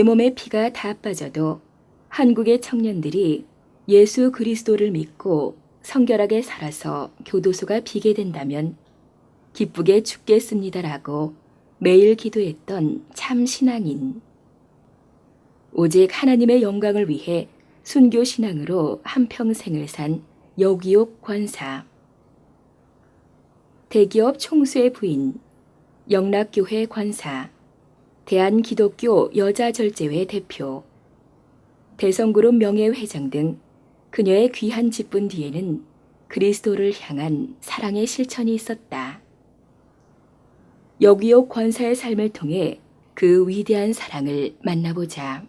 내 몸에 피가 다 빠져도 한국의 청년들이 예수 그리스도를 믿고 성결하게 살아서 교도소가 비게 된다면 기쁘게 죽겠습니다라고 매일 기도했던 참 신앙인. 오직 하나님의 영광을 위해 순교 신앙으로 한평생을 산 여기옥 권사. 대기업 총수의 부인, 영락교회 권사, 대한기독교 여자절제회 대표, 대성그룹 명예회장 등 그녀의 귀한 직분 뒤에는 그리스도를 향한 사랑의 실천이 있었다. 여기옥 권사의 삶을 통해 그 위대한 사랑을 만나보자.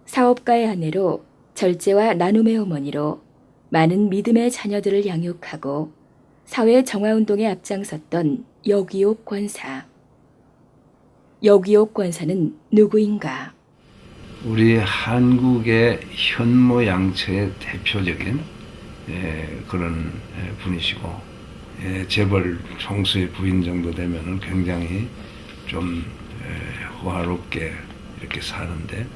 사업가의 아내로 절제와 나눔의 어머니로 많은 믿음의 자녀들을 양육하고 사회 정화운동에 앞장섰던 여기옥 권사. 여기옥 권사는 누구인가? 우리 한국의 현모양처의 대표적인 그런 분이시고, 재벌 총수의 부인 정도 되면은 굉장히 좀 호화롭게 이렇게 사는데,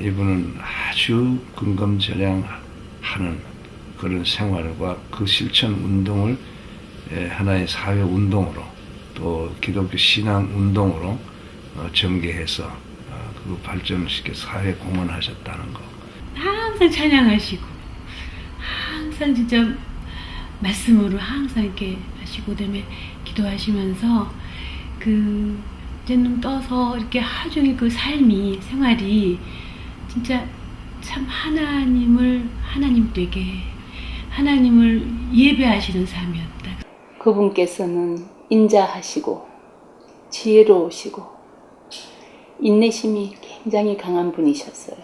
이분은 아주 근검절약하는 그런 생활과 그 실천 운동을 하나의 사회 운동으로 또 기독교 신앙 운동으로 전개해서 그 발전을 시켜 사회에 공헌하셨다는 거. 항상 찬양하시고 항상 진짜 말씀으로 항상 이렇게 하시고 그다음에 기도하시면서 그 이제는 떠서 이렇게 하루 종일 그 삶이 생활이 진짜 참 하나님 되게 하나님을 예배하시는 삶이었다. 그분께서는 인자하시고 지혜로우시고 인내심이 굉장히 강한 분이셨어요.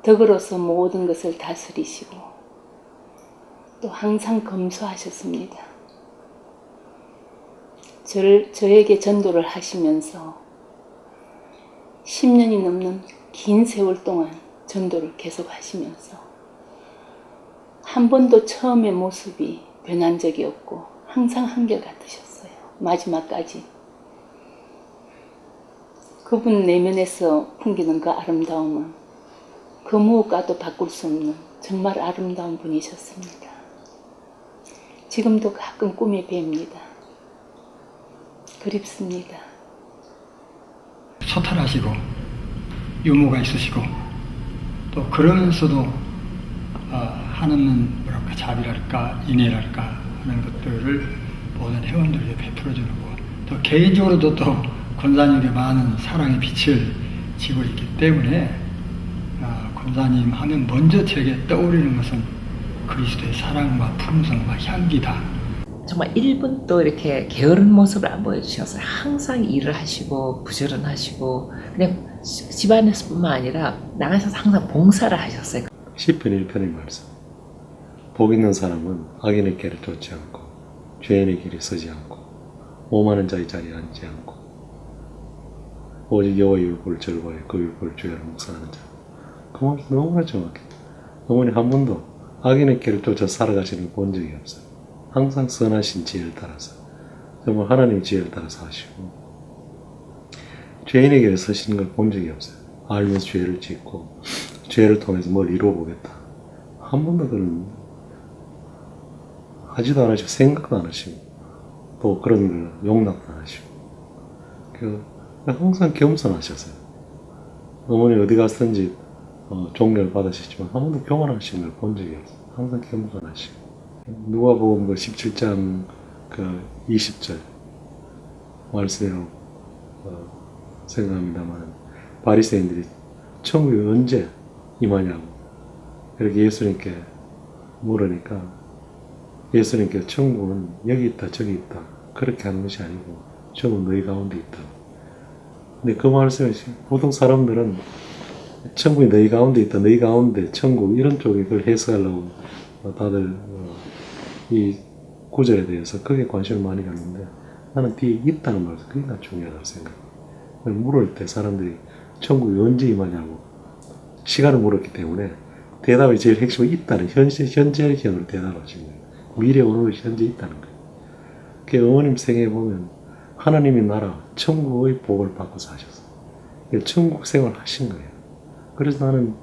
덕으로서 모든 것을 다스리시고 또 항상 검소하셨습니다. 저에게 전도를 하시면서 10년이 넘는 긴 세월 동안 전도를 계속 하시면서 한 번도 처음의 모습이 변한 적이 없고 항상 한결같으셨어요. 마지막까지. 그분 내면에서 풍기는 그 아름다움은 그 무엇과도 바꿀 수 없는 정말 아름다운 분이셨습니다. 지금도 가끔 꿈에 뵙니다. 그립습니다. 소탈하시고 유머가 있으시고 또 그러면서도 하나는 뭐랄까 자비랄까 인애랄까 하는 것들을 모든 회원들에게 베풀어주는 것, 또 개인적으로도 또 권사님에게 많은 사랑의 빛을 지고 있기 때문에 권사님 하면 먼저 제게 떠오르는 것은 그리스도의 사랑과 품성과 향기다. 정말 1분도 이렇게 게으른 모습을 안 보여주셨어요. 항상 일을 하시고 부지런하시고 그냥 집안에서뿐만 아니라 나가셔서 항상 봉사를 하셨어요. 시편 1편의 말씀. 복 있는 사람은 악인의 길을 쫓지 않고 죄인의 길에 서지 않고 오만한 자의 자리에 앉지 않고 오직 여호와의 율법을 즐거워해 그 율법을 주야로 묵상하는 자. 그 말씀 너무나 정확해. 어머니 한 번도 악인의 길을 쫓아 살아가시는 걸 본 적이 없어요. 항상 선하신 지혜를 따라서 정말 하나님의 지혜를 따라서 하시고 죄인의 길에 서시는 걸 본 적이 없어요. 알면서 죄를 짓고 죄를 통해서 뭘 이루어보겠다. 한 번도 그런 하지도 않으시고 생각도 안 하시고 또 그런 걸 용납도 안 하시고 항상 겸손하셨어요. 어머니 어디 갔든지 존경을 받으셨지만 한 번도 교만하신 걸 본 적이 없어요. 항상 겸손하시고 누가복음 17장 20절 말씀으로 생각합니다만 바리새인들이 천국이 언제 임하냐고 이렇게 예수님께 물으니까 예수님께서 천국은 여기 있다 저기 있다 그렇게 하는 것이 아니고 천국은 너희 가운데 있다. 근데 그 말씀을 보통 사람들은 천국이 너희 가운데 있다 너희 가운데 천국 이런 쪽에 그걸 해석하려고 다들 이 구절에 대해서 크게 관심을 많이 갖는데 나는 뒤에 있다는 말에서 그게 나 중요하다고 생각해. 물을 때 사람들이 천국이 언제 임하냐고 시간을 물었기 때문에 대답이 제일 핵심은 있다는 현재의 견으로 대답하신 거예요. 미래 오늘 현재 있다는 거예요. 그 어머님 생애에 보면 하나님의 나라 천국의 복을 받고서 하셨어요. 천국 생활 하신 거예요. 그래서 나는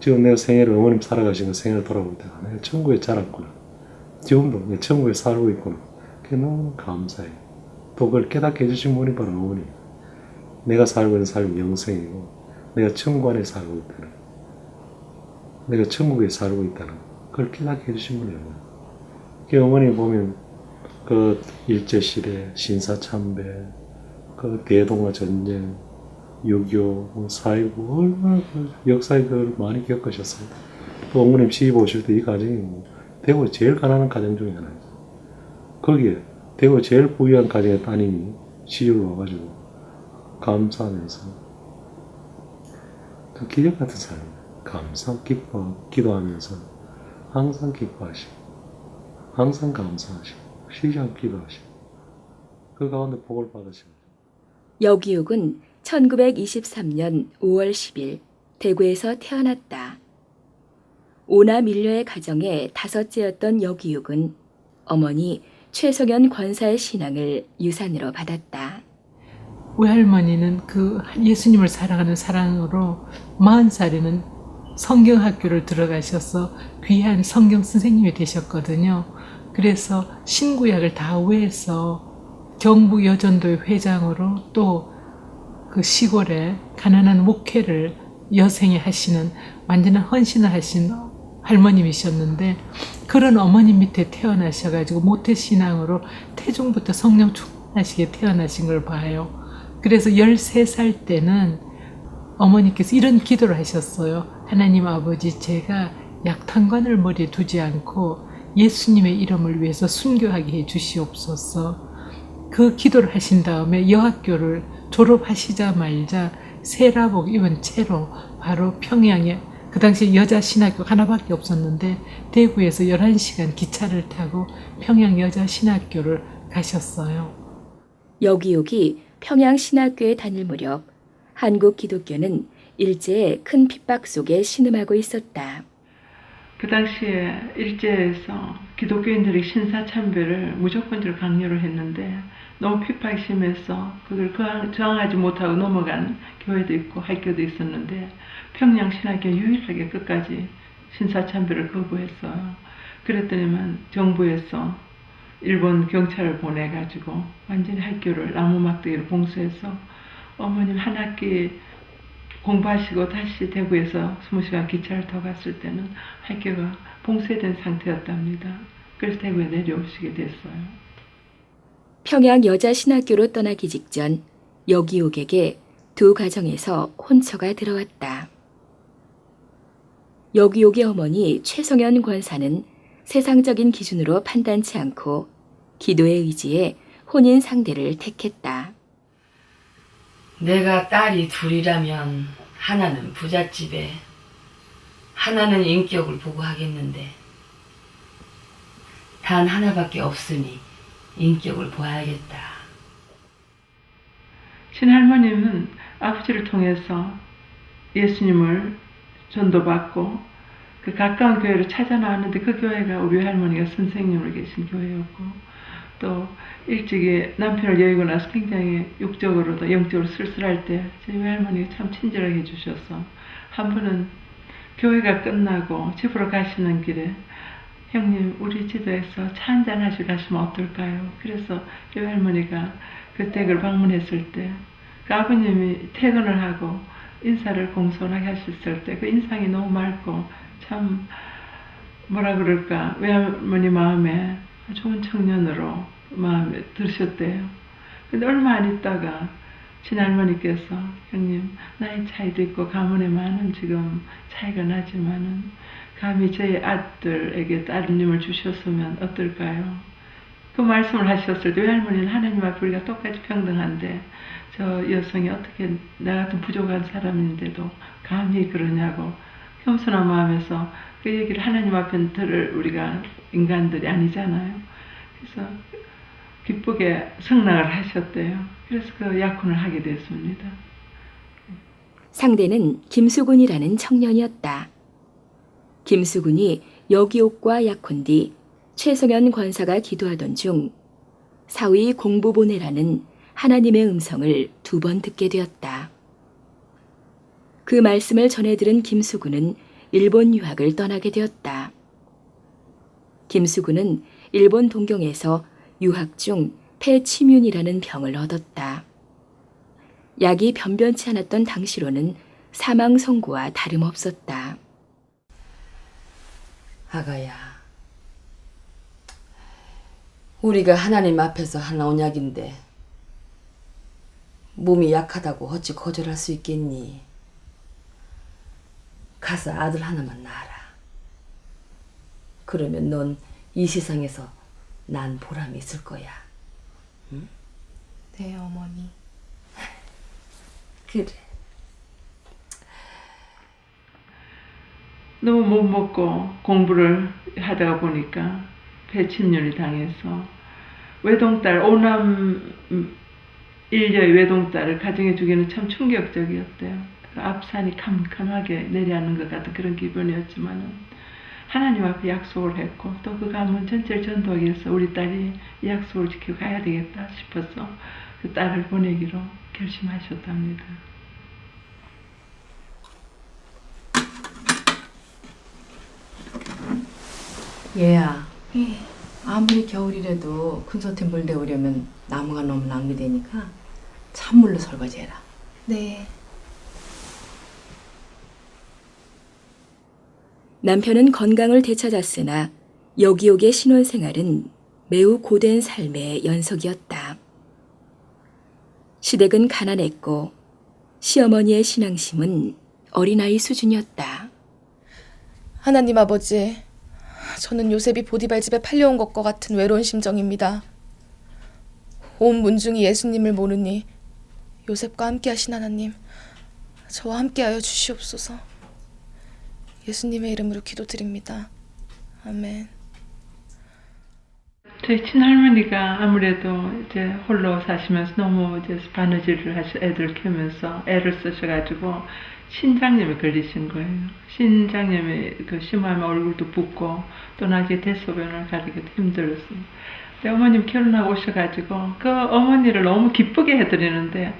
지금 내가 생애를 어머님 살아가신 거 생애를 돌아볼 때가 내가 천국에 자랐구나. 지금도 내가 천국에 살고 있구나. 그게 너무 감사해요. 또 그걸 깨닫게 해주신 분이 바로 어머니. 내가 살고 있는 삶이 영생이고 내가 천국 안에 살고 있다는 내가 천국에 살고 있다는 그걸 깨닫게 해주신 분이 어머니. 그 어머니 보면 그 일제시대, 신사참배, 그 대동아 전쟁, 6.25, 4.19 얼마나 역사에 그걸 많이 겪으셨어요. 또 어머님 시집 오실 때 이 가정이 대구 제일 가난한 가정 중에 하나예요. 거기에 대구 제일 부유한 가정의 따님이 시집을 와가지고 감사하면서 또 기적 같은 사람이에요. 감사, 기뻐, 기도하면서 항상 기뻐하시고 항상 감사하시고 쉬지 않고 기도하시고 그 가운데 복을 받으시고 여기욱은 1923년 5월 10일 대구에서 태어났다. 오나 밀려의 가정의 다섯째였던 여기욱은 어머니 최성현 권사의 신앙을 유산으로 받았다. 외할머니는 그 예수님을 사랑하는 사랑으로 40살에는 성경학교를 들어가셔서 귀한 성경 선생님이 되셨거든요. 그래서 신구약을 다 외워서 경북 여전도의 회장으로 또 그 시골에 가난한 목회를 여생에 하시는 완전한 헌신을 하신 할머님이셨는데 그런 어머님 밑에 태어나셔가지고 모태신앙으로 태중부터 성령 충만하시게 태어나신 걸 봐요. 그래서 13살 때는 어머니께서 이런 기도를 하셨어요. 하나님 아버지, 제가 약탄관을 머리에 두지 않고 예수님의 이름을 위해서 순교하게 해 주시옵소서. 그 기도를 하신 다음에 여학교를 졸업하시자마자 세라복 입은 채로 바로 평양에 그 당시 여자 신학교 하나밖에 없었는데 대구에서 11시간 기차를 타고 평양 여자 신학교를 가셨어요. 여기욱이 평양신학교에 다닐 무렵 한국 기독교는 일제의 큰 핍박 속에 신음하고 있었다. 그 당시에 일제에서 기독교인들의 신사참배를 무조건적으로 강요를 했는데 너무 핍박이 심해서 그걸 저항하지 못하고 넘어간 교회도 있고 학교도 있었는데 평양신학교 유일하게 끝까지 신사참배를 거부했어요. 그랬더니만 정부에서 일본 경찰을 보내가지고 완전히 학교를 나무막대기로 봉쇄해서 어머님 한 학기 공부하시고 다시 대구에서 20시간 기차를 타고 갔을 때는 학교가 봉쇄된 상태였답니다. 그래서 대구에 내려오시게 됐어요. 평양 여자신학교로 떠나기 직전 여기옥에게 두 가정에서 혼처가 들어왔다. 여기옥의 어머니 최성현 권사는 세상적인 기준으로 판단치 않고 기도의 의지에 혼인 상대를 택했다. 내가 딸이 둘이라면 하나는 부잣집에 하나는 인격을 보고 하겠는데 단 하나밖에 없으니 인격을 보아야겠다. 친할머니는 아버지를 통해서 예수님을 전도받고 그 가까운 교회로 찾아 나왔는데 그 교회가 우리 할머니가 선생님으로 계신 교회였고 또 일찍이 남편을 여의고 나서 굉장히 육적으로도 영적으로 쓸쓸할 때 저희 외할머니가 참 친절하게 해주셔서 한 번은 교회가 끝나고 집으로 가시는 길에 형님 우리 집에서 차 한잔 하시고 가시면 어떨까요? 그래서 외할머니가 그 댁을 방문했을 때 그 아버님이 퇴근을 하고 인사를 공손하게 하셨을 때 그 인상이 너무 맑고 참 뭐라 그럴까 외할머니 마음에 좋은 청년으로 마음에 들으셨대요. 근데 얼마 안 있다가 친할머니께서 형님 나이 차이도 있고 가문에 많은 지금 차이가 나지만은 감히 저희 아들에게 따님을 주셨으면 어떨까요? 그 말씀을 하셨을 때 외할머니는 하나님 앞에 우리가 똑같이 평등한데 저 여성이 어떻게 나 같은 부족한 사람인데도 감히 그러냐고 겸손한 마음에서 그 얘기를 하나님 앞에 들을 우리가 인간들이 아니잖아요. 그래서 기쁘게 승낙을 하셨대요. 그래서 그 약혼을 하게 됐습니다. 상대는 김수군이라는 청년이었다. 김수군이 여기옥과 약혼 뒤 최성현 권사가 기도하던 중 사위 공부 보내라는 하나님의 음성을 2번 듣게 되었다. 그 말씀을 전해 들은 김수군은 일본 유학을 떠나게 되었다. 김수군은 일본 동경에서 유학 중 폐치뮨이라는 병을 얻었다. 약이 변변치 않았던 당시로는 사망 선고와 다름없었다. 아가야, 우리가 하나님 앞에서 하나 언약인데 몸이 약하다고 어찌 거절할 수 있겠니? 가서 아들 하나만 낳아라. 그러면 넌 이 세상에서 난 보람이 있을 거야. 응? 네, 어머니. 그래. 너무 못 먹고 공부를 하다가 보니까 폐침륜이 당해서 외동딸, 오남 일녀의 외동딸을 가정에 주기는 참 충격적이었대요. 앞산이 캄캄하게 내려앉는 것 같은 그런 기분이었지만은 하나님 앞에 약속을 했고 또 그 가문 전체를 전도하기 위해서 우리 딸이 이 약속을 지키고 가야 되겠다 싶어서 그 딸을 보내기로 결심하셨답니다. 얘야, 아무리 겨울이라도 근소태 물 데우려면 나무가 너무 낭비되니까 찬물로 설거지해라. 네. 남편은 건강을 되찾았으나 여기옥의 신혼생활은 매우 고된 삶의 연속이었다. 시댁은 가난했고 시어머니의 신앙심은 어린아이 수준이었다. 하나님 아버지, 저는 요셉이 보디발 집에 팔려온 것과 같은 외로운 심정입니다. 온 문중이 예수님을 모르니 요셉과 함께 하신 하나님, 저와 함께하여 주시옵소서. 예수님의 이름으로 기도드립니다. 아멘. 저희 친할머니가 아무래도 이제 홀로 사시면서 너무 이제 바느질을 하시 애들 키우면서 애를 쓰셔가지고 신장염에 걸리신 거예요. 신장염이 그 심하면 얼굴도 붓고 또 나중에 대소변을 가리기도 힘들었어요. 근데 어머님 결혼하고 오셔가지고 그 어머니를 너무 기쁘게 해드리는데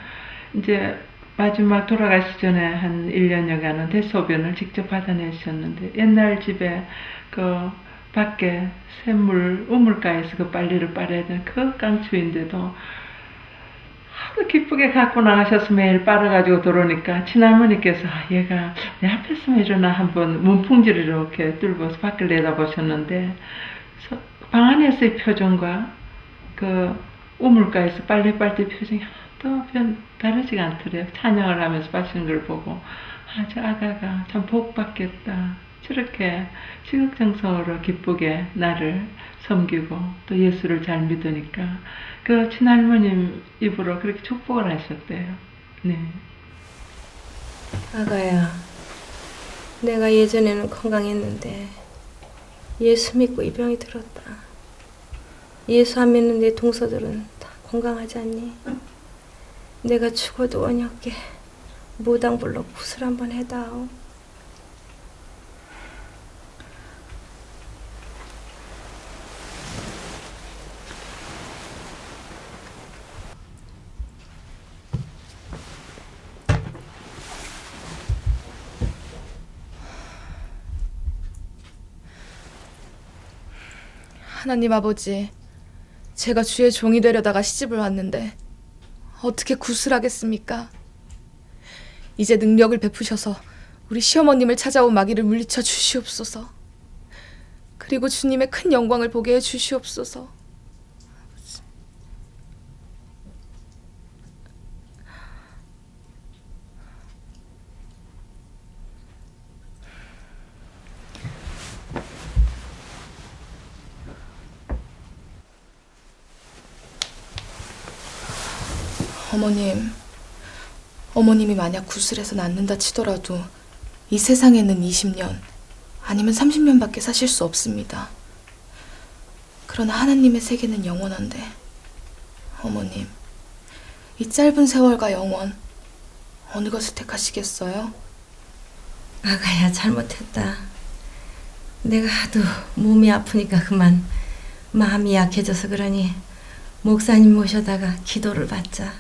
이제 마지막 돌아가시 전에 한 1년여간은 대소변을 직접 받아내셨는데 옛날 집에 그 밖에 샘물 우물가에서 그 빨래를 빨아야 되는 그 깡추인데도 하도 기쁘게 갖고 나가셔서 매일 빨아가지고 들어오니까 친할머니께서 얘가 내 앞에서만 일어나 한번 문풍지를 이렇게 뚫고서 밖을 내다보셨는데 방 안에서의 표정과 그 우물가에서 빨래 빨 때 표정이 또 다르지가 않더래요. 찬양을 하면서 마시는 걸 보고 저 아가가 참 복 받겠다. 저렇게 지극정성으로 기쁘게 나를 섬기고 또 예수를 잘 믿으니까 그 친할머님 입으로 그렇게 축복을 하셨대요. 네. 아가야, 내가 예전에는 건강했는데 예수 믿고 이 병이 들었다. 예수 안 믿는 내 동서들은 다 건강하지 않니? 내가 죽어도 원역게 무당 불러 구슬 한번 해다오. 하나님 아버지, 제가 주의 종이 되려다가 시집을 왔는데 어떻게 구슬하겠습니까? 이제 능력을 베푸셔서 우리 시어머님을 찾아온 마귀를 물리쳐 주시옵소서. 그리고 주님의 큰 영광을 보게 해 주시옵소서. 어머님이 만약 구슬해서 낫는다 치더라도 이 세상에는 20년 아니면 30년밖에 사실 수 없습니다. 그러나 하나님의 세계는 영원한데 어머님, 이 짧은 세월과 영원 어느 것을 택하시겠어요? 아가야, 잘못했다. 내가 하도 몸이 아프니까 그만 마음이 약해져서 그러니 목사님 모셔다가 기도를 받자.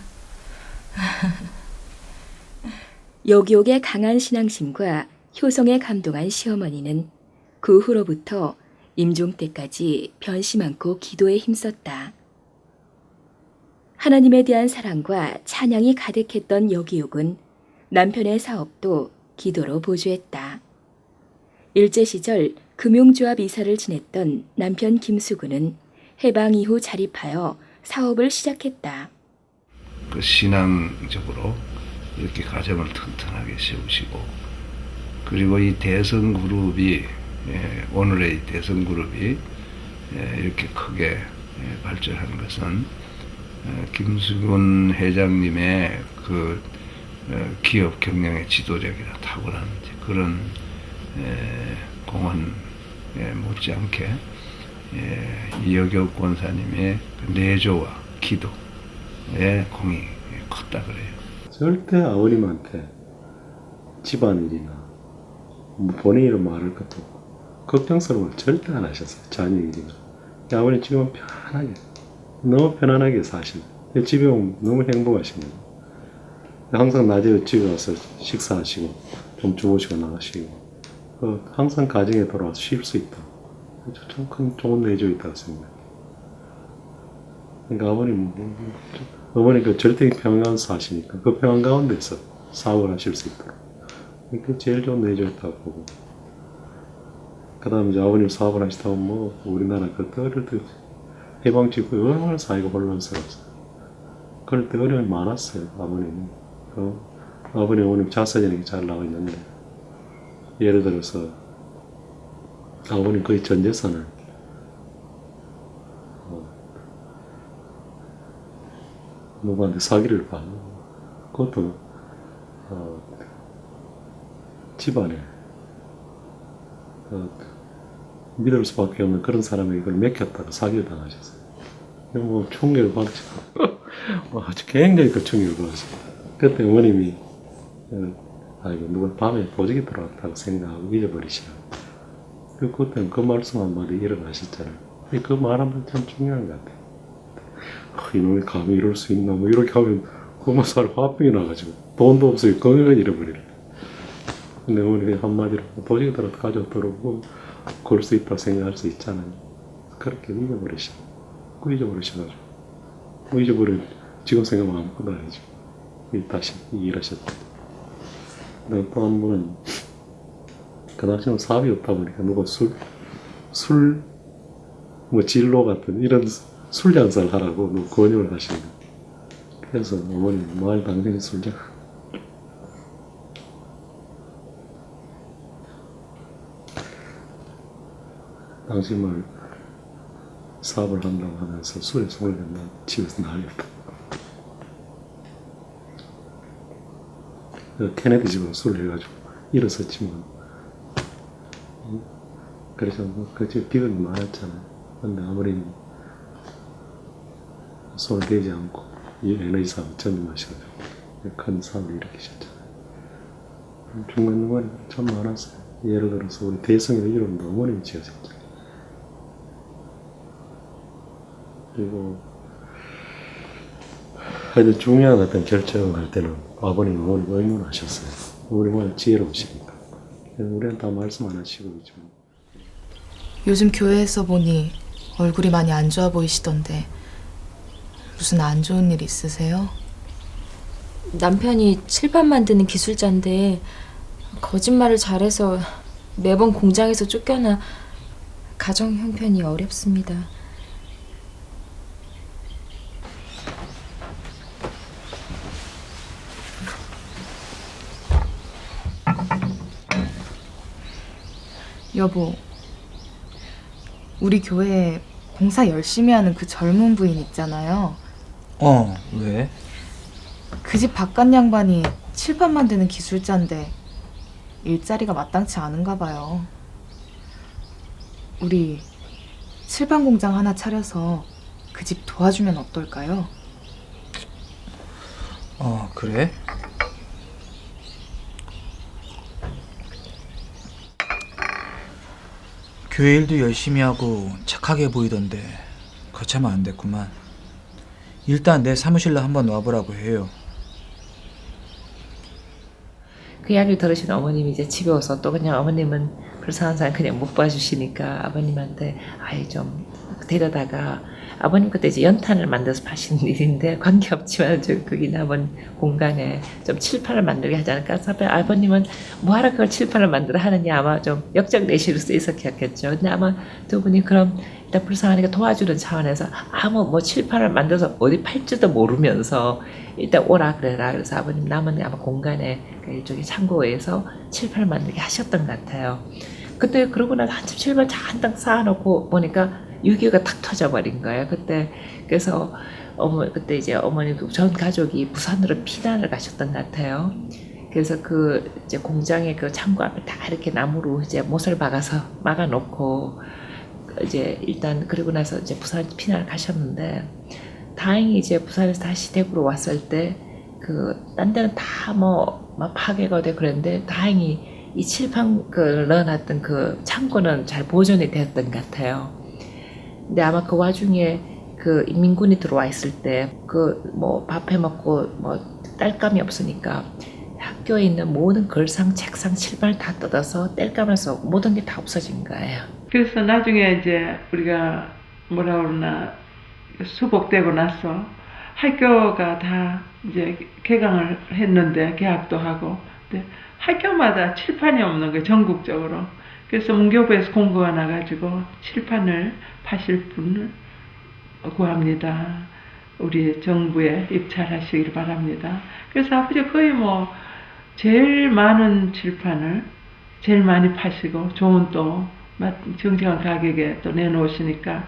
여기옥의 강한 신앙심과 효성에 감동한 시어머니는 그 후로부터 임종 때까지 변심 않고 기도에 힘썼다. 하나님에 대한 사랑과 찬양이 가득했던 여기옥은 남편의 사업도 기도로 보조했다. 일제 시절 금용조합 이사를 지냈던 남편 김수근은 해방 이후 자립하여 사업을 시작했다. 그 신앙적으로 이렇게 가정을 튼튼하게 세우시고, 그리고 이 대성그룹이 오늘의 대성그룹이 이렇게 크게 발전한 것은 김수근 회장님의 그 기업 경영의 지도력이나 탁월한 그런 공헌 못지않게 이여교 권사님의 내조와 기도의 공이 컸다 그래요. 절대 아버님한테 집안일이나 본인 일을 말할 것도 없고 걱정스러움을 절대 안 하셨어요. 자녀 일이나. 아버님 지금은 편하게, 너무 편안하게 사시고 집에 오면 너무 행복하십니다. 항상 낮에 집에 와서 식사하시고 좀 주무시고 나가시고 항상 가정에 돌아와서 쉴 수 있다. 참 큰 좋은 내조 있다고 생각해요. 그러니까 어머니 그 절대 평안 사시니까 그 평안 가운데서 사업을 하실 수 있도록 그게 제일 좋은 내조였다고 보고, 그 다음에 이제 아버님 사업을 하시다 보면 뭐 우리나라 그때 어릴 때 해방 직후에 얼마나 사회가 혼란스러웠어요. 그럴 때 어려움이 많았어요. 아버님은 아버님 어머님 자서전에 잘 나와 있는데, 예를 들어서 아버님 거의 전 재산을 누구한테 사기를 받고, 그것도 집안에 믿을 수밖에 없는 그런 사람에게 이걸 맡겼다가 사기를 당하셨어요. 뭐 충격을 받으시고 아주 굉장히 그 충격을 받으셨어요. 그때 어머님이 아이고 누가 밤에 보직이 들어왔다고 생각하고 잊어버리시라고. 그때는 그 말씀 한마디 일어나셨잖아요. 그 말 한마디 참 중요한 것 같아요. 이놈이 감히 이럴 수 있나, 뭐 이렇게 하면 그만 살 화병이 나가지고 돈도 없어요. 건강을 잃어버리래. 근데 어머니 한마디로 보직이 들어도 가져 들어오고 그럴 수 있다고 생각할 수 있잖아요. 그렇게 잊어버리셔가지고 잊어버려 지금 생각하면 아무것도 아니죠. 다시 일하셨다. 또 한 분은 그 당시에는 사업이 없다 보니까 누가 뭐 진로 같은 이런 술 장사를 하라고 권유를 하시는 거예요. 그래서 어머니 마을 당정에 술자. 당신만 사업을 한다고 하면서 술에 손을 댄다. 집에서 나가겠다. 케네디 집으로 술을 해가지고 일어섰지만, 그래서 그 집에 비극이 많았잖아요. 근데 아버님이 손을 대지 않고 이 에너지 사업 전념하셔가지고 큰 사업을 일으키셨잖아요. 중간중간에 참 많았어요. 예를 들어서 우리 대성의 이름도 어머님이 지어졌잖아요. 그리고 하여튼 중요한 어떤 결정을 할 때는 아버님, 어머님 의논하셨어요. 어머님은 지혜로우시니까. 우리는 다 말씀 안 하시고 있지만. 요즘 교회에서 보니 얼굴이 많이 안 좋아 보이시던데 무슨 안 좋은 일 있으세요? 남편이 칠판 만드는 기술자인데 거짓말을 잘해서 매번 공장에서 쫓겨나 가정 형편이 어렵습니다. 여보, 우리 교회에 공사 열심히 하는 그 젊은 부인 있잖아요. 왜? 그 집 바깥 양반이 칠판 만드는 기술자인데 일자리가 마땅치 않은가 봐요. 우리 칠판 공장 하나 차려서 그 집 도와주면 어떨까요? 그래? 교회 일도 열심히 하고 착하게 보이던데 거참 안 됐구만. 일단 내 사무실로 한번 와보라고 해요. 그 이야기를 들으신 어머님이 이제 집에 와서 또 그냥 어머님은 불쌍한 사람 그냥 못 봐주시니까 아버님한테 아예 좀 데려다가 아버님 그때 이제 연탄을 만들어서 파시는 일인데 관계없지만 저 거기 남은 공간에 좀 칠판을 만들게 하지 않을까 해서 아버님은 뭐하러 그걸 칠판을 만들어 하느냐 아마 좀 역적내시로 쓰였겠죠. 근데 아마 두 분이 그럼 일단 불쌍하니까 도와주는 차원에서 아무 뭐 칠판을 만들어서 어디 팔지도 모르면서 일단 오라 그래라. 그래서 아버님 남은 아마 공간에 일종의 창고에서 칠판을 만들게 하셨던 것 같아요. 그때 그러고 나서 한참 칠판 잔뜩 쌓아놓고 보니까 6.25가 탁 터져버린 거예요. 그때 그래서 그때 이제 어머니 전 가족이 부산으로 피난을 가셨던 것 같아요. 그래서 그 이제 공장의 그 창고 앞에 다 이렇게 나무로 이제 못을 박아서 막아놓고 이제 일단 그리고 나서 이제 부산 피난을 가셨는데 다행히 이제 부산에서 다시 대구로 왔을 때 그 딴 데는 다 뭐 막 파괴가 되고 그랬는데 다행히 이 칠판 넣어놨던 그 창고는 잘 보존이 되었던 것 같아요. 근데 아마 그 와중에 그 인민군이 들어와 있을 때 그 뭐 밥 해 먹고 뭐 땔감이 없으니까 학교에 있는 모든 글상, 책상, 칠판을 다 뜯어서 땔감에서 모든 게 다 없어진 거예요. 그래서 나중에 이제 우리가 뭐라 그러나 수복되고 나서 학교가 다 이제 개강을 했는데 개학도 하고 근데 학교마다 칠판이 없는 거예요. 전국적으로. 그래서 문교부에서 공고가 나가지고 칠판을 파실 분을 구합니다. 우리 정부에 입찰하시길 바랍니다. 그래서 아버지 거의 뭐 제일 많은 칠판을 제일 많이 파시고 좋은 또 정직한 가격에 또 내놓으시니까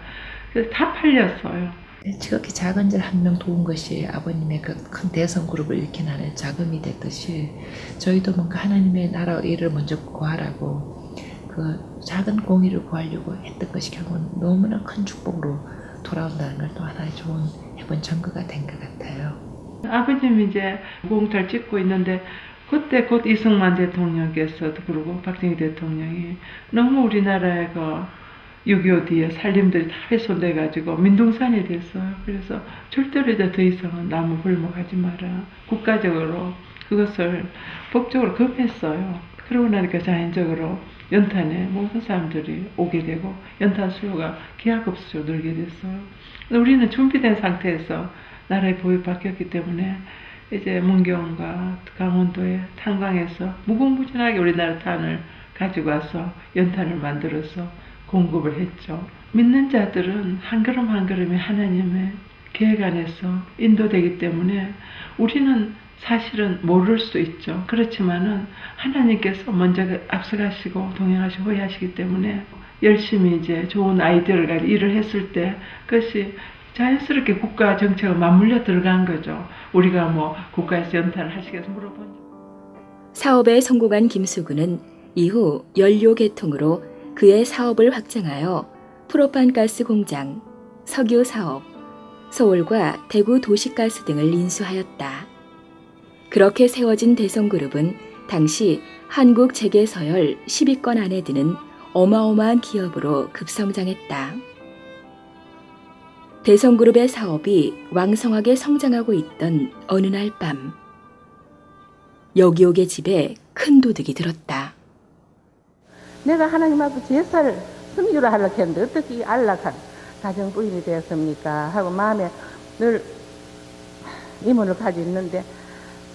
그래서 다 팔렸어요. 지극히 작은 절 한 명 도운 것이 아버님의 그 큰 대성 그룹을 일으키는 자금이 됐듯이 저희도 뭔가 하나님의 나라 일을 먼저 구하라고 그 작은 공의를 구하려고 했던 것이 결국은 너무나 큰 축복으로 돌아온다는 걸 또 하나의 좋은 해본 증거가 된 것 같아요. 아버님이 이제 무공탈 찍고 있는데 그때 곧 이승만 대통령께서도 그러고 박정희 대통령이 너무 우리나라의 그 6.25 뒤에 살림들이 다 훼손돼가지고 민둥산이 됐어요. 그래서 절대로 이제 더 이상은 나무 벌목하지 마라. 국가적으로 그것을 법적으로 급했어요. 그러고 나니까 자연적으로 연탄에 모든 사람들이 오게 되고 연탄 수요가 기하급수로 늘게 됐어요. 우리는 준비된 상태에서 나라의 보유 바뀌었기 때문에 이제 문경과 강원도의 탄광에서 무궁무진하게 우리나라 탄을 가지고 와서 연탄을 만들어서 공급을 했죠. 믿는 자들은 한 걸음 한 걸음이 하나님의 계획 안에서 인도되기 때문에 우리는 사실은 모를 수 있죠. 그렇지만은 하나님께서 먼저 앞서가시고 동행하시고 호위하시기 때문에 열심히 이제 좋은 아이디어를 가지고 일을 했을 때 그것이 자연스럽게 국가 정책과 맞물려 들어간 거죠. 우리가 뭐 국가에서 연탄을 하시겠어 물어본 적. 사업에 성공한 김수근은 이후 연료 개통으로 그의 사업을 확장하여 프로판가스 공장, 석유 사업, 서울과 대구 도시가스 등을 인수하였다. 그렇게 세워진 대성그룹은 당시 한국 재계서열 10위권 안에 드는 어마어마한 기업으로 급성장했다. 대성그룹의 사업이 왕성하게 성장하고 있던 어느 날 밤, 여기옥의 집에 큰 도둑이 들었다. 내가 하나님 앞에 제사를 섬기로 하려고 했는데 어떻게 안락한 가정 부인이 되었습니까? 하고 마음에 늘 의문을 가지고 있는데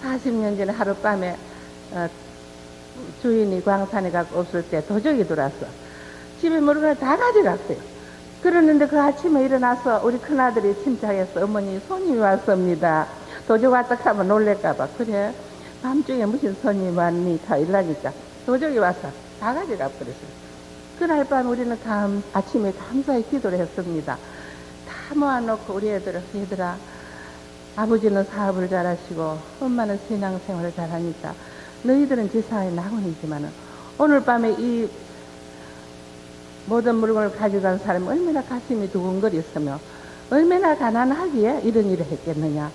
40년 전에 하룻밤에 주인이 광산에 가고 없을 때 도적이 들어왔어. 집에 물건을 다 가져갔어요. 그러는데 그 아침에 일어나서 우리 큰아들이 침착해서 어머니 손님이 왔습니다. 도적 왔다 하면 놀랄까봐. 그래 밤중에 무슨 손님 왔니? 다 이러니까 도적이 와서 다 가져가 버렸어요. 그날 밤 우리는 아침에 감사의 기도를 했습니다. 다 모아놓고 우리 얘들아 아버지는 사업을 잘하시고 엄마는 신앙생활을 잘하니까 너희들은 지상에 낙원이지만 오늘 밤에 이 모든 물건을 가져간 사람이 얼마나 가슴이 두근거렸으며 얼마나 가난하기에 이런 일을 했겠느냐.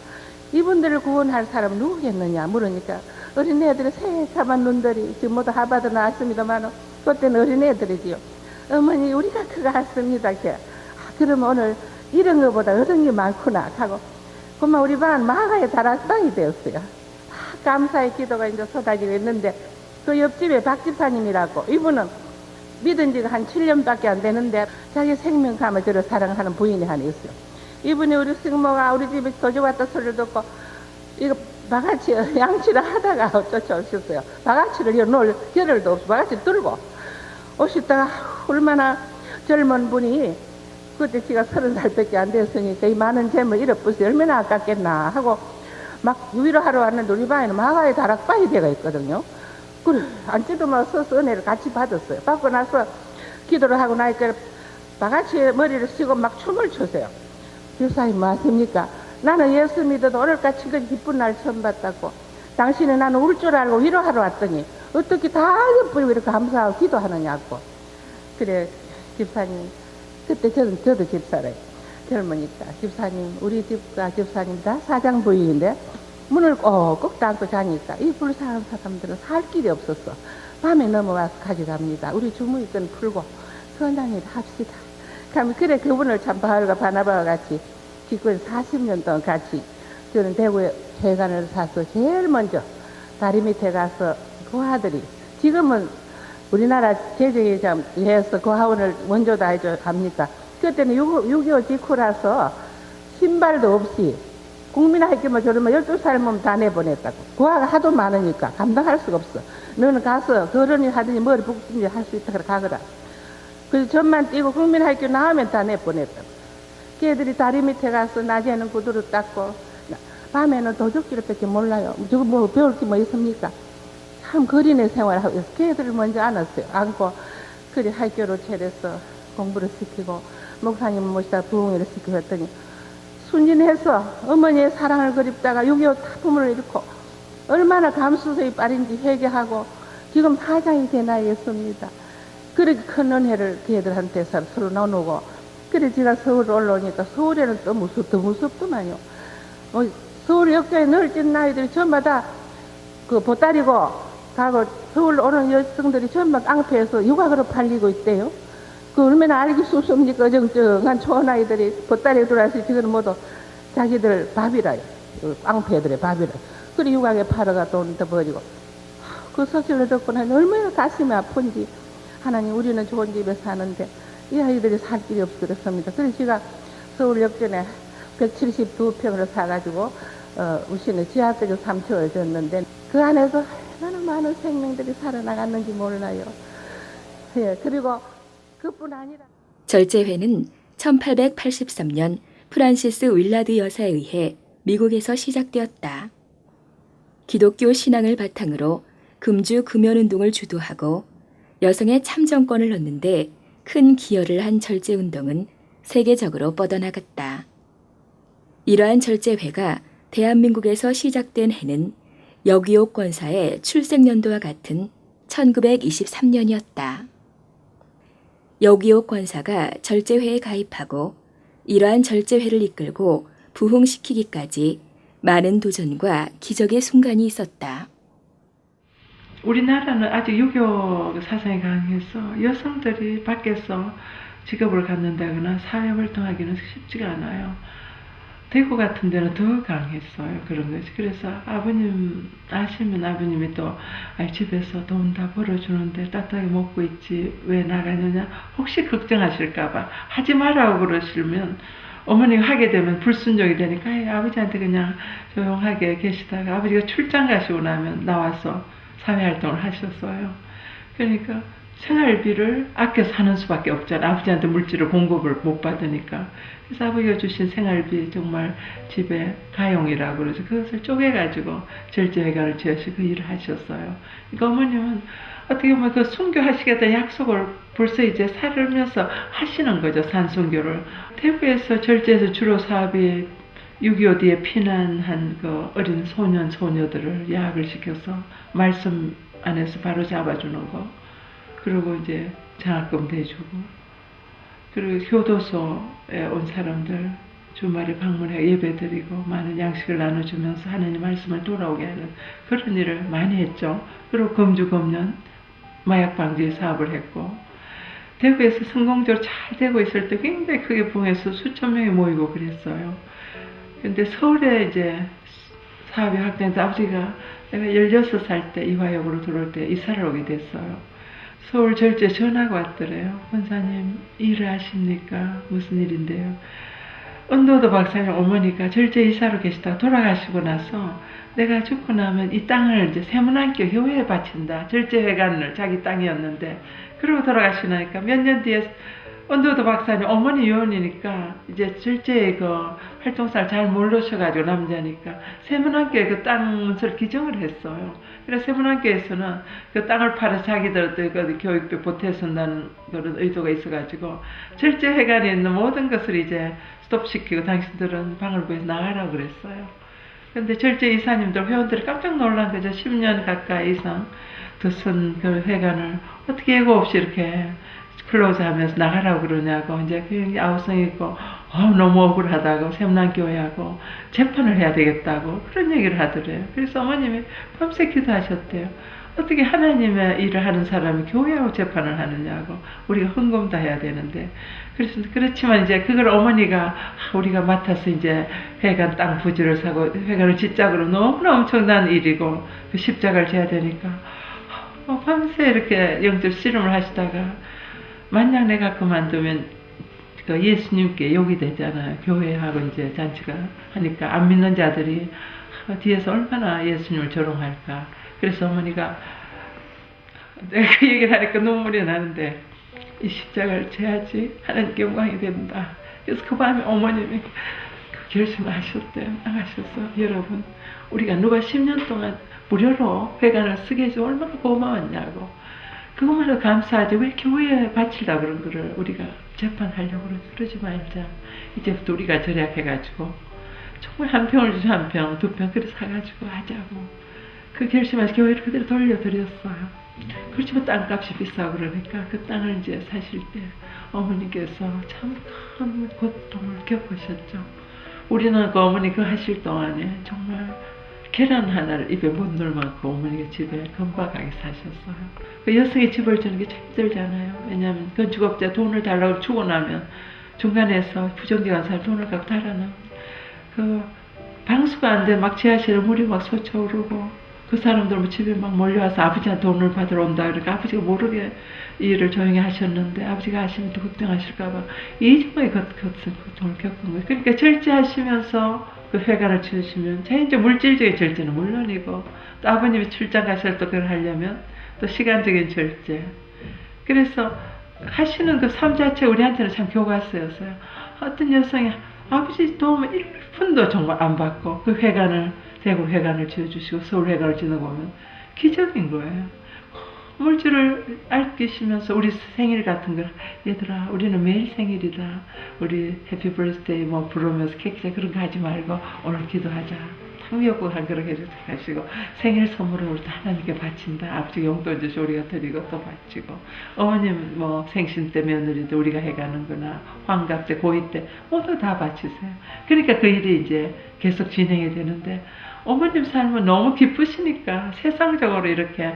이분들을 구원할 사람은 누구겠느냐 물으니까 어린애들이 새카만 눈들이 지금 모두 하바드 나왔습니다만 그때는 어린애들이지요. 어머니 우리가 그거 했습니다. 그러면 오늘 이런 것보다 어려운 게 많구나 하고 그만 우리 반 마가에 다락방이 되었어요. 감사의 기도가 이제 쏟아지고 있는데 그 옆집에 박 집사님이라고 이분은 믿은 지가 한 7년밖에 안 되는데 자기 생명 감을 들어 사랑하는 부인이 하나 있어요. 이분이 우리 승모가 우리 집에 도저 왔다 소리를 듣고 이거 바가지 양치를 하다가 쫓아오셨어요. 바가지를 놓을 겨를도 없어 바가지 들고 오시다가 얼마나 젊은 분이 그때 제가 30살밖에 안 됐으니까 이 많은 재물 잃어버렸어요. 얼마나 아깝겠나 하고 막 위로하러 왔는데 우리 방에는 마가의 다락방이 되어 있거든요. 그래 앉지도 마서서 은혜를 같이 받았어요. 받고 나서 기도를 하고 나니까 바가지에 머리를 쓰고 막 춤을 췄어요. 교사님 뭐 하십니까? 나는 예수 믿어도 오늘까지 그 기쁜 날 처음 봤다고. 당신은 나는 울 줄 알고 위로하러 왔더니 어떻게 다 예쁘고 이렇게 감사하고 기도하느냐고. 그래 집사님 그때 저도 집사래. 젊으니까 집사님 우리 집과 집사님 다 사장 부인인데 문을 꼭 닫고 자니까 이 불쌍한 사람들은 살 길이 없었어. 밤에 넘어와서 가져갑니다. 우리 주무이건 풀고 선한 일 합시다. 그래 그분을 참 바울과 바나바와 같이 기껏 40년 동안 같이 저는 대구에 회관을 사서 제일 먼저 다리 밑에 가서 그 아들이 지금은 우리나라 재정회에서 그 하원을 먼저 다 해줘 갑니까? 그때는 6.25 직후라서 신발도 없이 국민학교만 저러면 12살 몸 다 내보냈다고. 고아가 하도 많으니까 감당할 수가 없어. 너는 가서 그러니 하더니 머리 붓든지 할 수 있다 그래 가거라. 그래서 전만 뛰고 국민학교 나오면 다 내보냈다고. 걔들이 다리 밑에 가서 낮에는 구두를 닦고 밤에는 도적질밖에 몰라요. 저거 뭐 배울 게 뭐 있습니까? 참 거리네 생활하고 있어. 걔들을 먼저 안았어요. 안고 그래 학교로 차려서 공부를 시키고 목사님 모시다 부흥회를 시키고 했더니 순진해서 어머니의 사랑을 그립다가 6.25 타품을 잃고 얼마나 감수성이 빠른지 회개하고 지금 사장이 된 나이였습니다. 그렇게 큰 은혜를 걔들한테서 서로 나누고 그래 제가 서울 올라오니까 서울에는 또 더 무섭더만요. 서울 역사에 널진 나이들이 전부 다 그 보따리고 가고 서울 오는 여성들이 전부 깡패에서 유곽으로 팔리고 있대요. 그 얼마나 알기 쑥습니까? 어정쩡한 초아이들이 보따리에 들어와서 지금 모두 자기들 밥이라요. 깡패들의 밥이라요. 그래 유곽에 팔아가 돈 더 버리고 그 소식을 듣고 나니 얼마나 가슴이 아픈지 하나님 우리는 좋은 집에 사는데 이 아이들이 살 길이 없었습니다. 그래서 제가 서울역전에 172평을 사가지고 우시는 지하철 3층을 졌는데 그 안에서 얼마나 많은 생명들이 살아나갔는지 몰라요. 예, 그리고 그뿐 아니라 절제회는 1883년 프란시스 윌라드 여사에 의해 미국에서 시작되었다. 기독교 신앙을 바탕으로 금주 금연운동을 주도하고 여성의 참정권을 얻는데 큰 기여를 한 절제운동은 세계적으로 뻗어나갔다. 이러한 절제회가 대한민국에서 시작된 해는 여기옥 권사의 출생연도와 같은 1923년이었다. 여기옥 권사가 절제회에 가입하고 이러한 절제회를 이끌고 부흥시키기까지 많은 도전과 기적의 순간이 있었다. 우리나라는 아직 유교 사상이 강해서 여성들이 밖에서 직업을 갖는다거나 사회활동하기는 쉽지가 않아요. 대구 같은 데는 더 강했어요. 그런 것이. 그래서 아버님 아시면 아버님이 또 집에서 돈 다 벌어주는데 따뜻하게 먹고 있지 왜 나가느냐 혹시 걱정하실까봐 하지 말라고 그러시면 어머니가 하게 되면 불순종이 되니까 아버지한테 그냥 조용하게 계시다가 아버지가 출장 가시고 나면 나와서 사회활동을 하셨어요. 그러니까 생활비를 아껴서 하는 수밖에 없잖아요. 아버지한테 물질을 공급을 못 받으니까. 그래서 아버지가 주신 생활비 정말 집에 가용이라고 그러죠. 그것을 쪼개가지고 절제회관을 지으시고 그 일을 하셨어요. 그러니까 어머님은 어떻게 보면 그 순교하시겠다는 약속을 벌써 이제 살면서 하시는 거죠. 산순교를. 대구에서 절제에서 주로 사업이 6.25 뒤에 피난한 그 어린 소년, 소녀들을 야학을 시켜서 말씀 안에서 바로 잡아주는 거. 그리고 이제 장학금 대주고. 그리고 교도소에 온 사람들 주말에 방문해 예배드리고 많은 양식을 나눠주면서 하나님 말씀을 돌아오게 하는 그런 일을 많이 했죠. 그리고 금주금년 마약 방지 사업을 했고 대구에서 성공적으로 잘 되고 있을 때 굉장히 크게 부흥해서 수천 명이 모이고 그랬어요. 근데 서울에 이제 사업이 확장돼서 아버지가 내가 16살 때 이화역으로 들어올 때 이사를 오게 됐어요. 서울 절제 전화가 왔더래요. 권사님 일을 하십니까? 무슨 일인데요? 은도도 박사님 어머니가 절제 이사로 계시다가 돌아가시고 나서 내가 죽고 나면 이 땅을 이제 세문안교 교회에 바친다. 절제회관을 자기 땅이었는데 그러고 돌아가시니까 몇 년 뒤에 은도도 박사님 어머니 요원이니까 이제 절제의 그 활동사를 잘 모르셔가지고 남자니까 세문안교에 그 땅을 기증을 했어요. 그래서 세문안교에서는 그 땅을 팔아 자기들 그 교육비 보태준다는 그런 의도가 있어가지고 절제회관에 있는 모든 것을 이제 스톱시키고 당신들은 방을 구해서 나가라고 그랬어요. 근데 절제 이사님들 회원들이 깜짝 놀란 거죠. 10년 가까이 이상 두선 그 회관을 어떻게 예고 없이 이렇게 클로즈하면서 나가라고 그러냐고 이제 굉장히 아우성 있고 너무 억울하다고 세문안교회하고 재판을 해야 되겠다고 그런 얘기를 하더래요. 그래서 어머님이 밤새 기도하셨대요. 어떻게 하나님의 일을 하는 사람이 교회하고 재판을 하느냐고 우리가 헌금 다 해야 되는데 그래서 그렇지만 이제 그걸 어머니가 우리가 맡아서 이제 회관 땅 부지를 사고 회관을 짓자고로 너무나 엄청난 일이고 그 십자가를 져야 되니까 밤새 이렇게 영적 씨름을 하시다가 만약 내가 그만두면 그 예수님께 욕이 되잖아요. 교회하고 이제 잔치가 하니까 안 믿는 자들이 뒤에서 얼마나 예수님을 조롱할까. 그래서 어머니가 내가 그 얘기를 하니까 눈물이 나는데 이 십자가를 져야지 하나님께 영광이 된다. 그래서 그 밤에 어머님이 그 결심을 하셨대요. 나가셔서 여러분 우리가 누가 10년 동안 무료로 회관을 쓰게 해서 얼마나 고마웠냐고. 그것만으로 감사하지 왜 교회에 바치려고 그런 거를 우리가 재판하려고 그러지 말자. 이제부터 우리가 절약해가지고 정말 한 평을 주서 한 평, 두 평 그래 사가지고 하자고. 그 결심해서 교회를 그대로 돌려드렸어요. 그렇지만 땅값이 비싸고 그러니까 그 땅을 이제 사실 때 어머니께서 참 큰 고통을 겪으셨죠. 우리는 그 어머니 그 하실 동안에 정말 계란 하나를 입에 못 넣을 만큼 어머니가 집에 건박하게 사셨어요. 그 여성의 집을 주는 게 참 힘들잖아요. 왜냐하면 건축업자 돈을 달라고 주고 나면 중간에서 부정기관 사람 돈을 갖고 달아나. 그 방수가 안 돼 막 지하실에 물이 막 솟아오르고 그 사람들 뭐 집에 막 몰려와서 아버지한테 돈을 받으러 온다. 그러니까 아버지가 모르게 이 일을 조용히 하셨는데 아버지가 아시면 또 걱정하실까봐 이정도의 그 돈을 겪은 거예요. 그러니까 절제하시면서 그 회관을 지으시면 이제 물질적인 절제는 물론이고 또 아버님이 출장 가실 때 그걸 하려면 또 시간적인 절제. 그래서 하시는 그 삶 자체 우리한테는 참 교과서였어요. 어떤 여성이 아버지 도움을 1푼도 정말 안 받고 그 회관을 대구 회관을 지어주시고 서울 회관을 지는 거 보면 기적인 거예요. 물질을 아끼시면서 우리 생일 같은 걸 얘들아 우리는 매일 생일이다. 우리 해피 버스데이 뭐 부르면서 케이크 그런 거 하지 말고 오늘 기도하자. 탕미역국 한 그릇 해주시고 생일 선물을 우리 하나님께 바친다. 아버지 용돈 주시 우리가 드리고 또 바치고 어머님 뭐 생신 때 며느리도 우리가 해가는구나. 환갑 때 고이 때 모두 다 바치세요. 그러니까 그 일이 이제 계속 진행이 되는데 어머님 삶은 너무 기쁘시니까 세상적으로 이렇게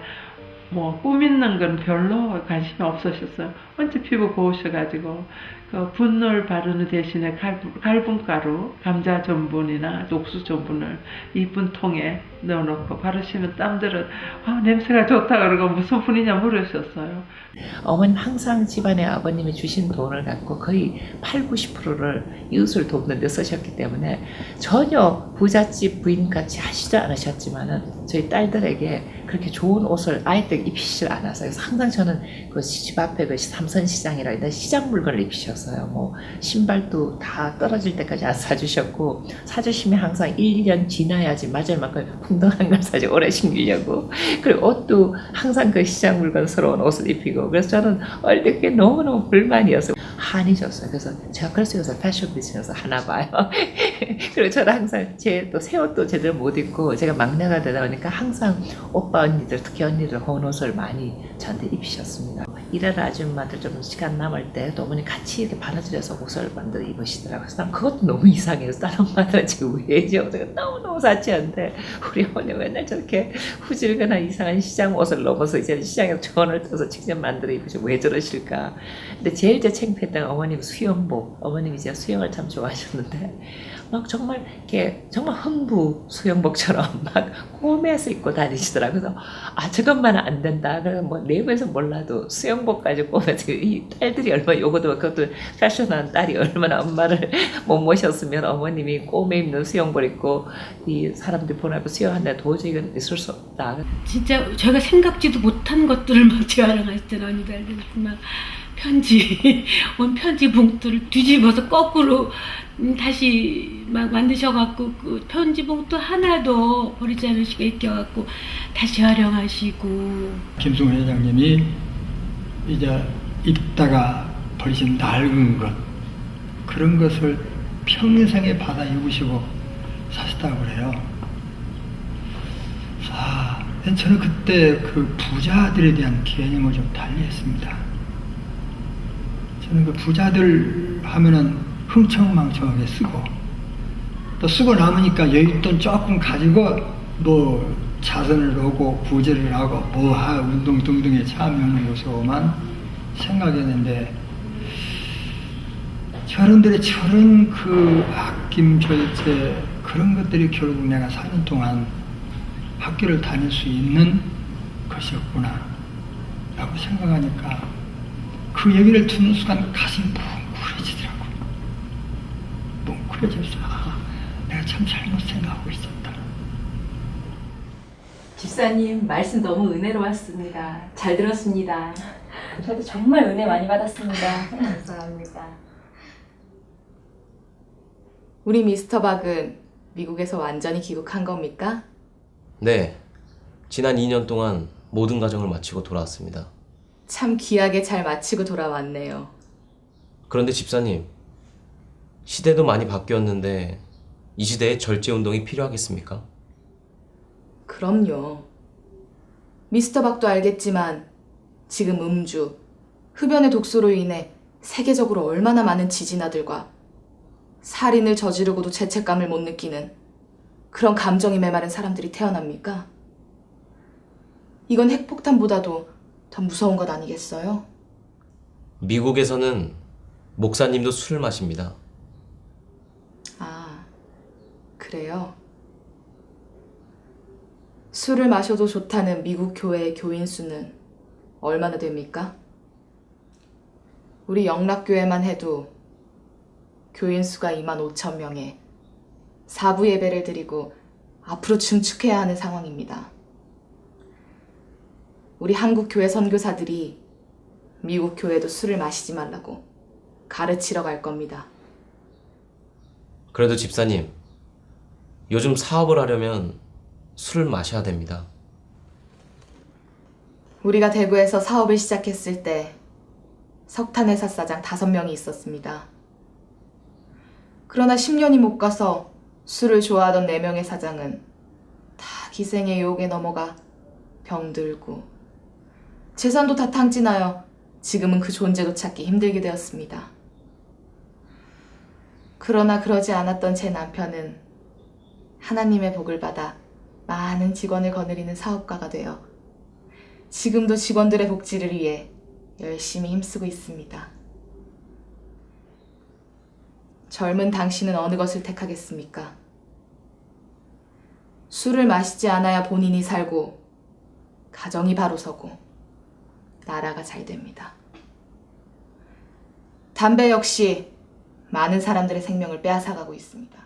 뭐 꾸미는 건 별로 관심이 없으셨어요. 언제 피부 고우셔가지고 그 분노를 바르는 대신에 갈분가루, 감자 전분이나 녹수 전분을 이쁜 통에 넣어놓고 바르시면 땀들은 냄새가 좋다 그러고 무슨 분이냐 물으셨어요. 어머님 항상 집안에 아버님이 주신 돈을 갖고 거의 80~90%를 이웃을 돕는 데 쓰셨기 때문에 전혀 부잣집 부인같이 하시지 않으셨지만은 저희 딸들에게 그렇게 좋은 옷을 아이들 입히시지 않았어요. 그래서 항상 저는 그 집 앞에 그 삼선시장이라 있는 시장 물건을 입히셨어요. 뭐 신발도 다 떨어질 때까지 안 사주셨고 사주시면 항상 1~2년 지나야지 맞을 만큼 풍덩한 걸 사지 오래 신기려고. 그리고 옷도 항상 그 시장 물건스러운 옷을 입히고. 그래서 저는 어릴 때 그게 너무너무 불만이었어요. 한이 졌어요. 그래서 제가 그래서 요새 패션 비즈니스 하나 봐요. 그리고 저는 항상 제 또 새 옷도 제대로 못 입고 제가 막내가 되다 보니까 항상 오빠 언니들 특히 언니들 헌 옷을 많이 저한테 입히셨습니다. 일하는 아줌마들 좀 시간 남을 때 또 어머니 같이 이렇게 바느질해서 옷을 만들어 입으시더라고요. 그래서 난 그것도 너무 이상해서 다른 엄마들은 지금 왜죠? 제가 너무너무 사치한데 우리 어머니 맨날 저렇게 후질거나 이상한 시장 옷을 넘어서 이제 시장에서 전을 떠서 직접 만들어 입으시고 왜 저러실까. 근데 제일 제 창피했던 어머님 수영복. 어머님이 이제 수영을 참 좋아하셨는데 막 정말 이렇게 정말 흥부 수영복처럼 막 꼬매서 입고 다니시더라고요. 그래서 저것만은 안 된다. 그래서 뭐 내부에서 몰라도 수영복까지 꼬매서 이 딸들이 얼마나 요거도 그것도 패션한 딸이 얼마나 엄마를 못 모셨으면 어머님이 꼬매 입는 수영복 입고 이 사람들 보내고 수영하는데 도저히 이건 있을 수 없다. 진짜 저희가 생각지도 못한 것들을 막 재활용하시잖아요. 언니들 막 편지 편지 봉투를 뒤집어서 거꾸로 다시 막 만드셔갖고 그 편지 봉투 하나도 버리지 않으시고 아껴갖고 다시 활용하시고. 김승훈 회장님이 이제 입다가 버리신 낡은 것 그런 것을 평생에 받아 입으시고 사셨다고 그래요. 저는 그때 그 부자들에 대한 개념을 좀 달리했습니다. 저는 그 부자들 하면은 흥청망청하게 쓰고 또 쓰고 남으니까 여윳돈 조금 가지고 뭐 자선을 하고 구제를 하고 운동 등등에 참여하는 것으로만 생각했는데 저런들의 저런 그 아낌 절제 그런 것들이 결국 내가 4년 동안 학교를 다닐 수 있는 것이었구나 라고 생각하니까 그 얘기를 듣는 순간 가슴이 뭉클해지더라고. 뭉클해져서 내가 참 잘못 생각하고 있었다. 집사님 말씀 너무 은혜로웠습니다. 잘 들었습니다. 저도 정말 은혜 많이 받았습니다. 감사합니다. 우리 미스터 박은 미국에서 완전히 귀국한 겁니까? 네. 지난 2년 동안 모든 과정을 마치고 돌아왔습니다. 참 귀하게 잘 마치고 돌아왔네요. 그런데 집사님, 시대도 많이 바뀌었는데 이 시대에 절제운동이 필요하겠습니까? 그럼요. 미스터 박도 알겠지만 지금 음주, 흡연의 독소로 인해 세계적으로 얼마나 많은 지진아들과 살인을 저지르고도 죄책감을 못 느끼는 그런 감정이 메마른 사람들이 태어납니까? 이건 핵폭탄보다도 더 무서운 것 아니겠어요? 미국에서는 목사님도 술을 마십니다. 아, 그래요? 술을 마셔도 좋다는 미국 교회의 교인 수는 얼마나 됩니까? 우리 영락교회만 해도 교인 수가 25,000명에 4부 예배를 드리고 앞으로 증축해야 하는 상황입니다. 우리 한국 교회 선교사들이 미국 교회도 술을 마시지 말라고 가르치러 갈 겁니다. 그래도 집사님, 요즘 사업을 하려면 술을 마셔야 됩니다. 우리가 대구에서 사업을 시작했을 때 석탄회사 사장 5명이 있었습니다. 그러나 10년이 못 가서 술을 좋아하던 4명의 사장은 다 기생의 유혹에 넘어가 병들고 재산도 다 탕진하여 지금은 그 존재도 찾기 힘들게 되었습니다. 그러나 그러지 않았던 제 남편은 하나님의 복을 받아 많은 직원을 거느리는 사업가가 되어 지금도 직원들의 복지를 위해 열심히 힘쓰고 있습니다. 젊은 당신은 어느 것을 택하겠습니까? 술을 마시지 않아야 본인이 살고 가정이 바로 서고 나라가 잘 됩니다. 담배 역시 많은 사람들의 생명을 빼앗아가고 있습니다.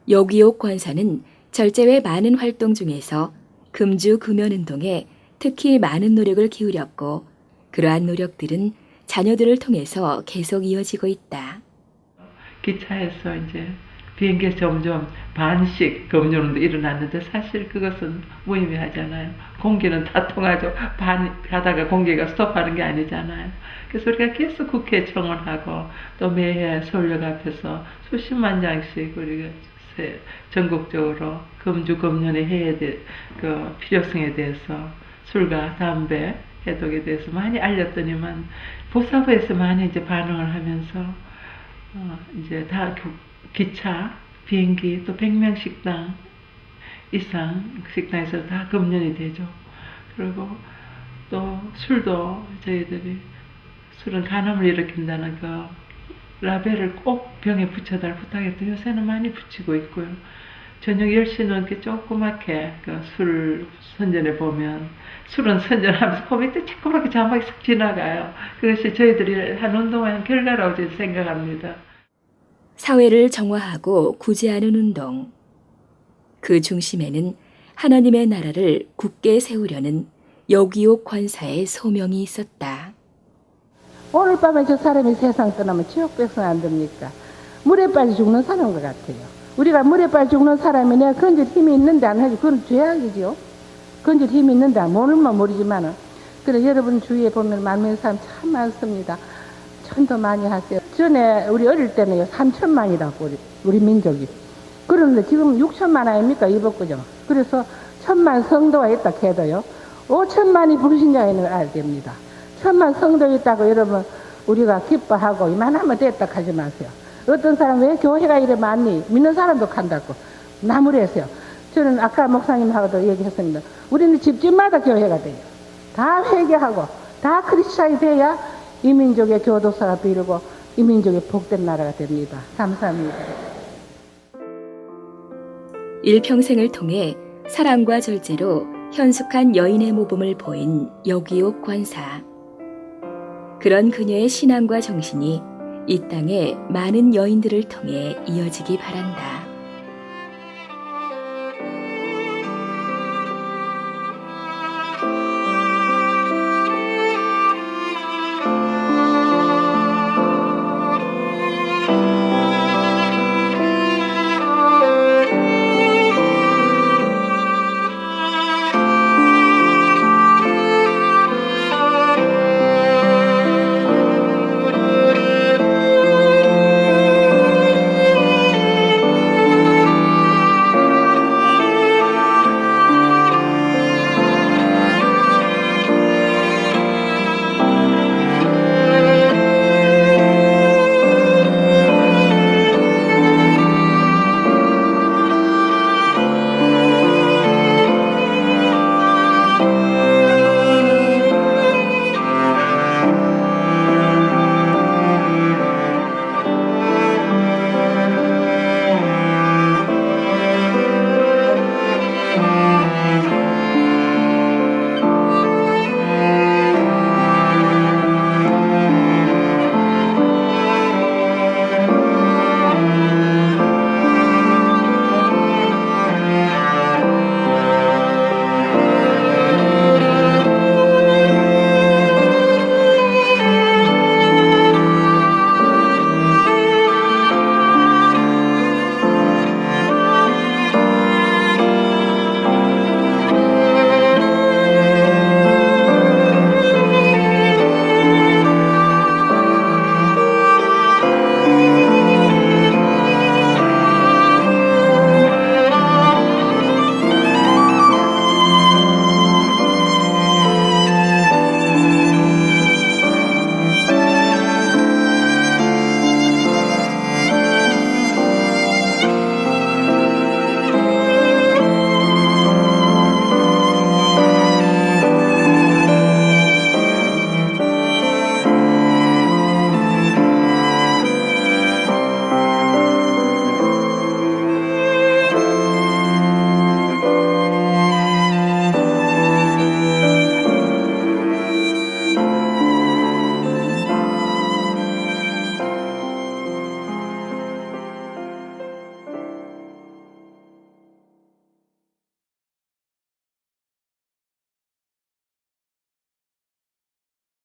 여기옥 권사는 절제 외 많은 활동 중에서 금주 금연운동에 특히 많은 노력을 기울였고 그러한 노력들은 자녀들을 통해서 계속 이어지고 있다. 기차에서 이제 비행기에서 점점 반씩 금연운동도 일어났는데 사실 그것은 무의미하잖아요. 공기는 다 통하죠. 반 가다가 공기가 스톱하는 게 아니잖아요. 그래서 우리가 계속 국회에 청원하고 또 매해 서울역 앞에서 수십만 장씩 우리가 전국적으로 금주 금연의 그 필요성에 대해서 술과 담배 해독에 대해서 많이 알렸더니만 보사부에서 많이 이제 반응을 하면서 이제 다 기차, 비행기, 또 100명 식당 이상 식당에서 다 금연이 되죠. 그리고 또 술도 저희들이 술은 간암을 일으킨다는 그 라벨을 꼭 병에 붙여달라 부탁했더니 요새는 많이 붙이고 있고요. 저녁 10시 넘게 조그맣게 그 술 선전에 보면 술은 선전하면서 그 밑에 조그맣게 자막이 싹 지나가요. 그것이 저희들이 한 운동의 결과라고 저는 생각합니다. 사회를 정화하고 구제하는 운동. 그 중심에는 하나님의 나라를 굳게 세우려는 여기옥 권사의 소명이 있었다. 오늘 밤에 저 사람이 세상 떠나면 지옥 백성 안 됩니까? 물에 빠져 죽는 사람인 것 같아요. 우리가 물에 빠져 죽는 사람이 내가 건질 힘이 있는데 안 하지. 그건 죄악이죠. 건질 힘이 있는데 모르면 모르지만은. 그래 여러분 주위에 보면 만명 사람 참 많습니다. 천도 많이 하세요. 전에 우리 어릴 때는요 3천만이라고 우리 민족이. 그런데 지금 6천만 아닙니까 이복구죠. 그래서 1,000만 성도가 있다 해도요 5천만이 불신자인을 알아야 됩니다. 1,000만 성도 있다고 여러분 우리가 기뻐하고 이만하면 됐다 하지 마세요. 어떤 사람 왜 교회가 이래 많니? 믿는 사람도 간다고 나무래서요. 저는 아까 목사님하고도 얘기했습니다. 우리는 집집마다 교회가 돼요. 다 회개하고 다 크리스찬이 돼야 이 민족의 교도소가 비르고 이 민족의 복된 나라가 됩니다. 감사합니다. 일평생을 통해 사랑과 절제로 현숙한 여인의 모범을 보인 여기옥 권사. 그런 그녀의 신앙과 정신이 이 땅의 많은 여인들을 통해 이어지기 바란다.